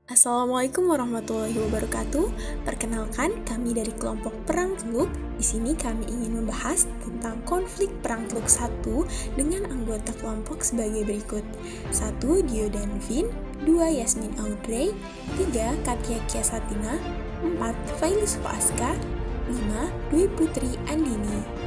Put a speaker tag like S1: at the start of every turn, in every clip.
S1: Assalamualaikum warahmatullahi wabarakatuh. Perkenalkan, kami dari kelompok Perang Teluk. Di sini kami ingin membahas tentang konflik Perang Teluk 1 dengan anggota kelompok sebagai berikut. 1. Dio dan Vin, 2. Yasmin Audrey, 3. Katia Kiasatina, 4. Failis Aska, 5. Dwi Putri Andini.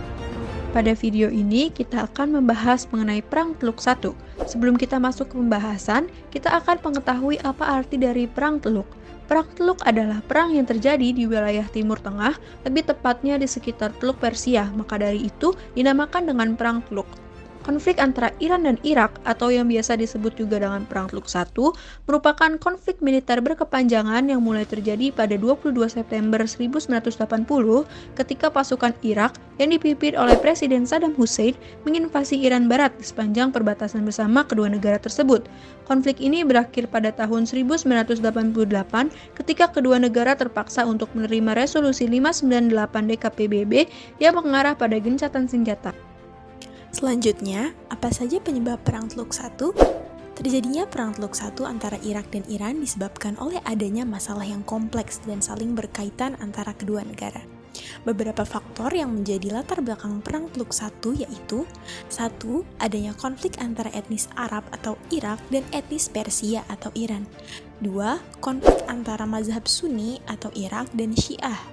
S2: Pada video ini, kita akan membahas mengenai Perang Teluk 1. Sebelum kita masuk ke pembahasan, kita akan mengetahui apa arti dari Perang Teluk. Perang Teluk adalah perang yang terjadi di wilayah Timur Tengah, lebih tepatnya di sekitar Teluk Persia, maka dari itu dinamakan dengan Perang Teluk. Konflik antara Iran dan Irak, atau yang biasa disebut juga dengan Perang Teluk 1, merupakan konflik militer berkepanjangan yang mulai terjadi pada 22 September 1980 ketika pasukan Irak yang dipimpin oleh Presiden Saddam Hussein menginvasi Iran Barat di sepanjang perbatasan bersama kedua negara tersebut. Konflik ini berakhir pada tahun 1988 ketika kedua negara terpaksa untuk menerima resolusi 598 DKPBB yang mengarah pada gencatan senjata.
S1: Selanjutnya, apa saja penyebab Perang Teluk 1? Terjadinya Perang Teluk 1 antara Irak dan Iran disebabkan oleh adanya masalah yang kompleks dan saling berkaitan antara kedua negara. Beberapa faktor yang menjadi latar belakang Perang Teluk 1 yaitu 1. Adanya konflik antara etnis Arab atau Irak dan etnis Persia atau Iran. 2. Konflik antara mazhab Sunni atau Irak dan Syiah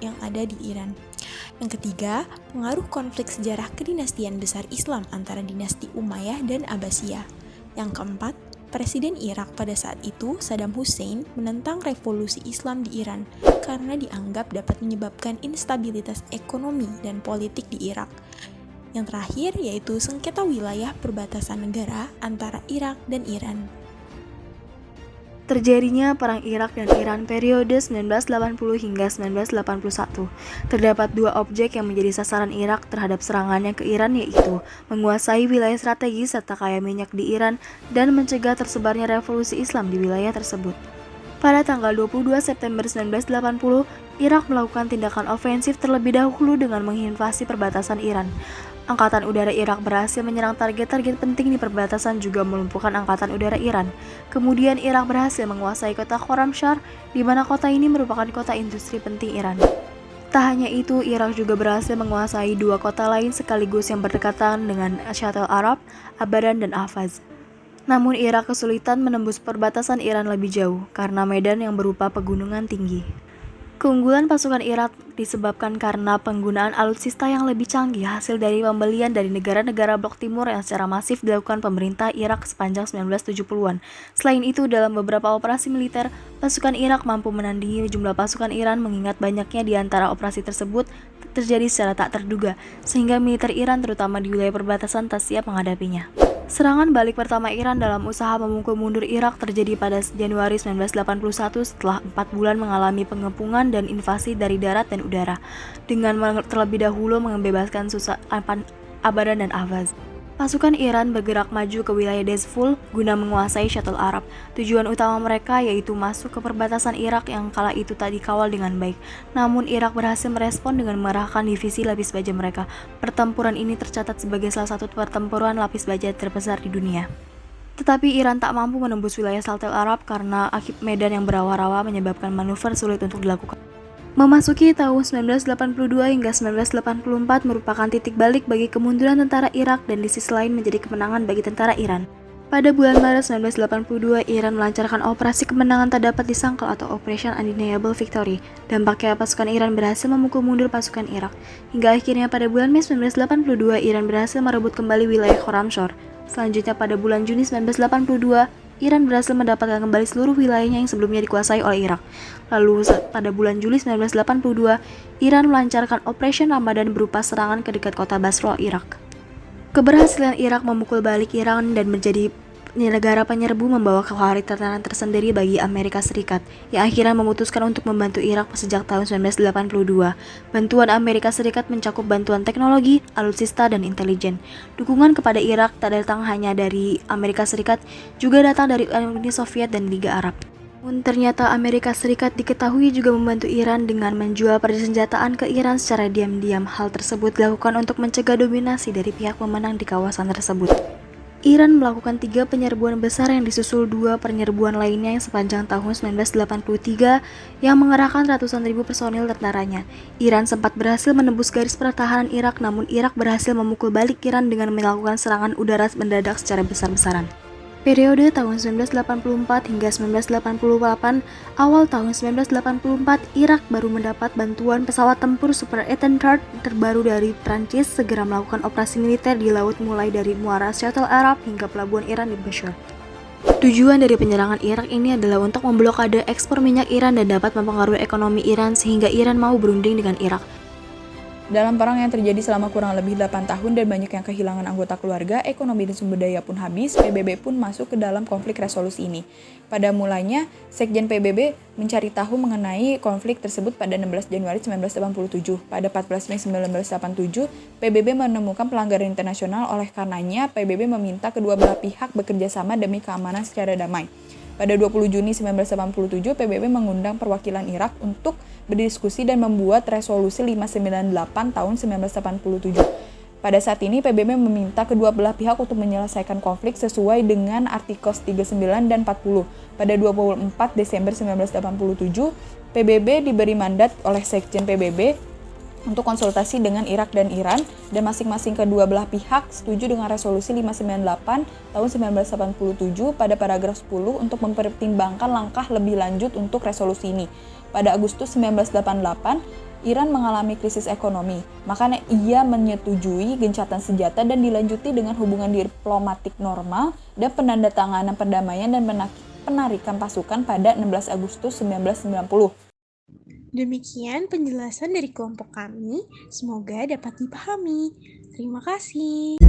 S1: yang ada di Iran. Yang ketiga, pengaruh konflik sejarah kedinastian besar Islam antara dinasti Umayyah dan Abbasiyah. Yang keempat, Presiden Irak pada saat itu, Saddam Hussein, menentang revolusi Islam di Iran karena dianggap dapat menyebabkan instabilitas ekonomi dan politik di Irak. Yang terakhir yaitu sengketa wilayah perbatasan negara antara Irak dan Iran.
S3: Terjadinya Perang Irak dan Iran periode 1980 hingga 1981. Terdapat dua objek yang menjadi sasaran Irak terhadap serangannya ke Iran, yaitu menguasai wilayah strategis serta kaya minyak di Iran dan mencegah tersebarnya revolusi Islam di wilayah tersebut. Pada tanggal 22 September 1980, Irak melakukan tindakan ofensif terlebih dahulu dengan menginvasi perbatasan Iran. Angkatan udara Irak berhasil menyerang target-target penting di perbatasan juga melumpuhkan angkatan udara Iran. Kemudian Irak berhasil menguasai kota Khorramshahr, di mana kota ini merupakan kota industri penting Iran. Tak hanya itu, Irak juga berhasil menguasai dua kota lain sekaligus yang berdekatan dengan Shatt al-Arab, Abadan dan Ahvaz. Namun Irak kesulitan menembus perbatasan Iran lebih jauh karena medan yang berupa pegunungan tinggi. Keunggulan pasukan Irak disebabkan karena penggunaan alutsista yang lebih canggih hasil dari pembelian dari negara-negara blok timur yang secara masif dilakukan pemerintah Irak sepanjang 1970-an. Selain itu, dalam beberapa operasi militer, pasukan Irak mampu menandingi jumlah pasukan Iran mengingat banyaknya di antara operasi tersebut terjadi secara tak terduga, sehingga militer Iran terutama di wilayah perbatasan tak siap menghadapinya. Serangan balik pertama Iran dalam usaha memukul mundur Irak terjadi pada Januari 1981 setelah 4 bulan mengalami pengepungan dan invasi dari darat dan udara, dengan terlebih dahulu membebaskan Abadan dan Ahvaz. Pasukan Iran bergerak maju ke wilayah Dezful guna menguasai Shatt al-Arab. Tujuan utama mereka yaitu masuk ke perbatasan Irak yang kala itu tak dikawal dengan baik. Namun Irak berhasil merespon dengan mengerahkan divisi lapis baja mereka. Pertempuran ini tercatat sebagai salah satu pertempuran lapis baja terbesar di dunia. Tetapi Iran tak mampu menembus wilayah Shatt al-Arab karena medan yang berawa-rawa menyebabkan manuver sulit untuk dilakukan. Memasuki tahun 1982 hingga 1984 merupakan titik balik bagi kemunduran tentara Irak dan di sisi lain menjadi kemenangan bagi tentara Iran. Pada bulan Maret 1982, Iran melancarkan operasi kemenangan tak dapat disangkal atau Operation Undeniable Victory. Dampaknya pasukan Iran berhasil memukul mundur pasukan Irak. Hingga akhirnya pada bulan Mei 1982, Iran berhasil merebut kembali wilayah Khorramshahr. Selanjutnya pada bulan Juni 1982, Iran berhasil mendapatkan kembali seluruh wilayahnya yang sebelumnya dikuasai oleh Irak. Lalu pada bulan Juli 1982, Iran melancarkan Operation Ramadan berupa serangan ke dekat kota Basra, Irak. Keberhasilan Irak memukul balik Iran dan menjadi negara penyerbu membawa kekhawatiran tersendiri bagi Amerika Serikat, yang akhirnya memutuskan untuk membantu Irak sejak tahun 1982. Bantuan Amerika Serikat mencakup bantuan teknologi, alutsista, dan intelijen. Dukungan kepada Irak tak datang hanya dari Amerika Serikat, juga datang dari Uni Soviet dan Liga Arab. Namun ternyata Amerika Serikat diketahui juga membantu Iran dengan menjual persenjataan ke Iran secara diam-diam. Hal tersebut dilakukan untuk mencegah dominasi dari pihak pemenang di kawasan tersebut. Iran melakukan 3 penyerbuan besar yang disusul 2 penyerbuan lainnya yang sepanjang tahun 1983 yang mengerahkan ratusan ribu personil tentaranya. Iran sempat berhasil menembus garis pertahanan Irak, namun Irak berhasil memukul balik Iran dengan melakukan serangan udara mendadak secara besar-besaran. Periode tahun 1984 hingga 1988, awal tahun 1984, Irak baru mendapat bantuan pesawat tempur Super Étendard terbaru dari Prancis segera melakukan operasi militer di laut mulai dari Muara Shuttle Arab hingga pelabuhan Iran di Basra. Tujuan dari penyerangan Irak ini adalah untuk memblokade ekspor minyak Iran dan dapat mempengaruhi ekonomi Iran sehingga Iran mau berunding dengan Irak.
S4: Dalam perang yang terjadi selama kurang lebih 8 tahun dan banyak yang kehilangan anggota keluarga, ekonomi dan sumber daya pun habis, PBB pun masuk ke dalam konflik resolusi ini. Pada mulanya, Sekjen PBB mencari tahu mengenai konflik tersebut pada 16 Januari 1987. Pada 14 Mei 1987, PBB menemukan pelanggaran internasional, oleh karenanya PBB meminta kedua belah pihak bekerja sama demi keamanan secara damai. Pada 20 Juni 1987, PBB mengundang perwakilan Irak untuk berdiskusi dan membuat resolusi 598 tahun 1987. Pada saat ini, PBB meminta kedua belah pihak untuk menyelesaikan konflik sesuai dengan artikel 39 dan 40. Pada 24 Desember 1987, PBB diberi mandat oleh Sekjen PBB untuk konsultasi dengan Irak dan Iran, dan masing-masing kedua belah pihak setuju dengan resolusi 598 tahun 1987 pada paragraf 10 untuk mempertimbangkan langkah lebih lanjut untuk resolusi ini. Pada Agustus 1988, Iran mengalami krisis ekonomi, makanya ia menyetujui gencatan senjata dan dilanjuti dengan hubungan diplomatik normal dan penandatanganan perdamaian dan penarikan pasukan pada 16 Agustus 1990.
S1: Demikian penjelasan dari kelompok kami, semoga dapat dipahami. Terima kasih.